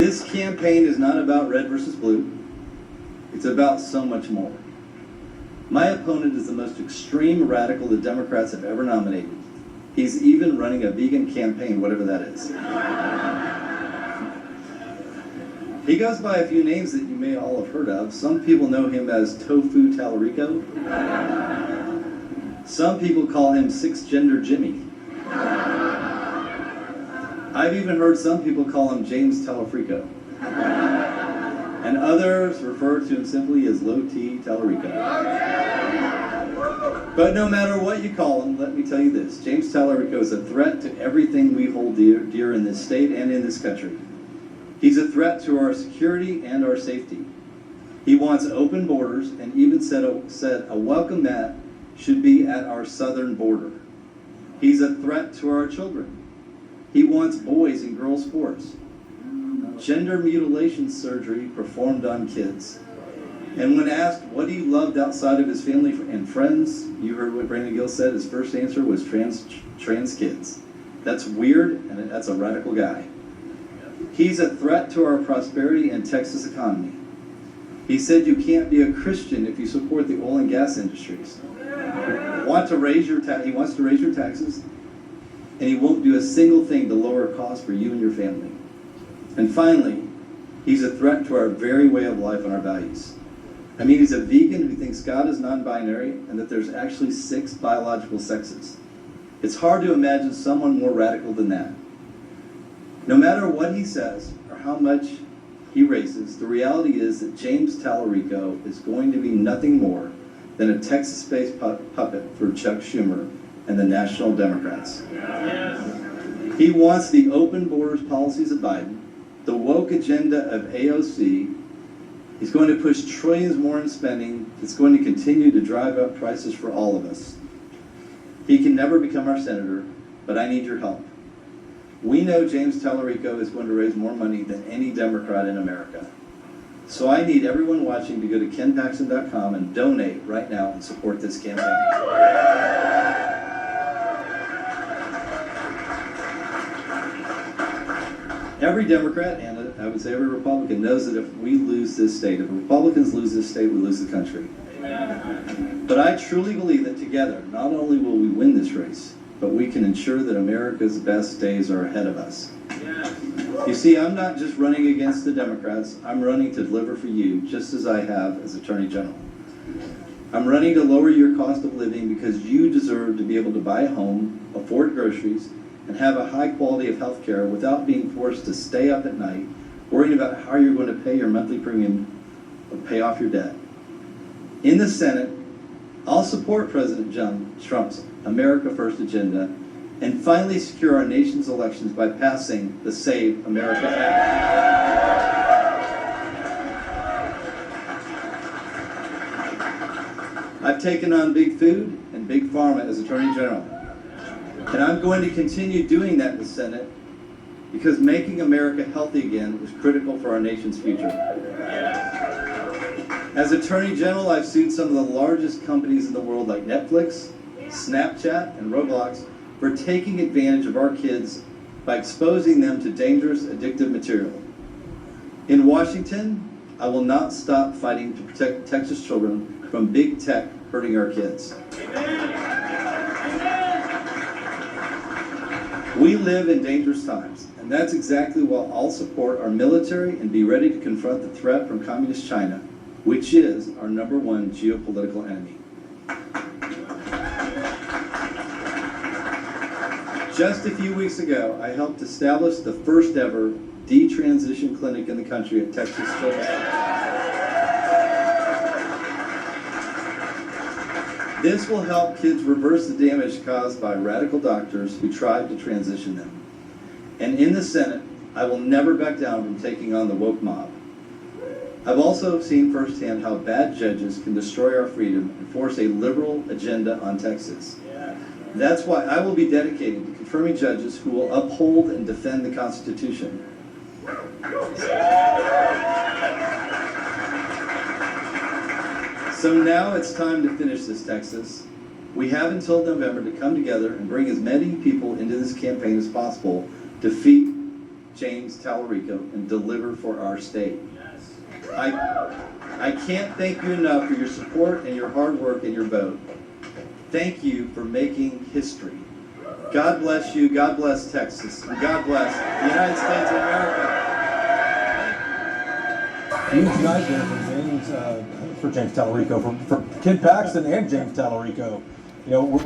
This campaign is not about red versus blue. It's about so much more. My opponent is the most extreme radical the Democrats have ever nominated. He's even running a vegan campaign, whatever that is. He goes by a few names that you may all have heard of. Some people know him as Tofu Talarico. Some people call him Six-Gender Jimmy. I've even heard some people call him James Talarico. And others refer to him simply as Low T Talarico. But no matter what you call him, let me tell you this. James Talarico is a threat to everything we hold dear in this state and in this country. He's a threat to our security and our safety. He wants open borders and even said a welcome mat should be at our southern border. He's a threat to our children. He wants boys and girls sports. Gender mutilation surgery performed on kids. And when asked what he loved outside of his family and friends, you heard what Brandon Gill said, his first answer was trans kids. That's weird, and that's a radical guy. He's a threat to our prosperity and Texas economy. He said you can't be a Christian if you support the oil and gas industries. He wants to raise your taxes, and he won't do a single thing to lower costs for you and your family. And finally, he's a threat to our very way of life and our values. I mean, he's a vegan who thinks God is non-binary and that there's actually 6 biological sexes. It's hard to imagine someone more radical than that. No matter what he says or how much he races, the reality is that James Talarico is going to be nothing more than a Texas-based puppet for Chuck Schumer and the National Democrats. Yes. He wants the open borders policies of Biden, the woke agenda of AOC. He's going to push trillions more in spending. It's going to continue to drive up prices for all of us. He can never become our senator, but I need your help. We know James Talarico is going to raise more money than any Democrat in America. So I need everyone watching to go to kenpaxton.com and donate right now and support this campaign. Every Democrat, and I would say every Republican, knows that if we lose this state, if Republicans lose this state, we lose the country. But I truly believe that together, not only will we win this race, but we can ensure that America's best days are ahead of us. You see, I'm not just running against the Democrats, I'm running to deliver for you, just as I have as Attorney General. I'm running to lower your cost of living because you deserve to be able to buy a home, afford groceries, and have a high quality of health care without being forced to stay up at night, worrying about how you're going to pay your monthly premium or pay off your debt. In the Senate, I'll support President Trump's America First agenda and finally secure our nation's elections by passing the Save America Act. I've taken on big food and big pharma as Attorney General. And I'm going to continue doing that in the Senate because making America healthy again is critical for our nation's future. As Attorney General, I've sued some of the largest companies in the world like Netflix, Snapchat, and Roblox for taking advantage of our kids by exposing them to dangerous, addictive material. In Washington, I will not stop fighting to protect Texas children from big tech hurting our kids. We live in dangerous times, and that's exactly why I'll support our military and be ready to confront the threat from Communist China, which is our #1 geopolitical enemy. Just a few weeks ago, I helped establish the first ever detransition clinic in the country at Texas Children's Hospital. This will help kids reverse the damage caused by radical doctors who tried to transition them. And in the Senate, I will never back down from taking on the woke mob. I've also seen firsthand how bad judges can destroy our freedom and force a liberal agenda on Texas. That's why I will be dedicated to confirming judges who will uphold and defend the Constitution. So now it's time to finish this, Texas. We have until November to come together and bring as many people into this campaign as possible to defeat James Talarico and deliver for our state. I can't thank you enough for your support and your hard work and your vote. Thank you for making history. God bless you, God bless Texas, and God bless the United States of America. Huge night there for James Talarico, for Ken Paxton and James Talarico. You know,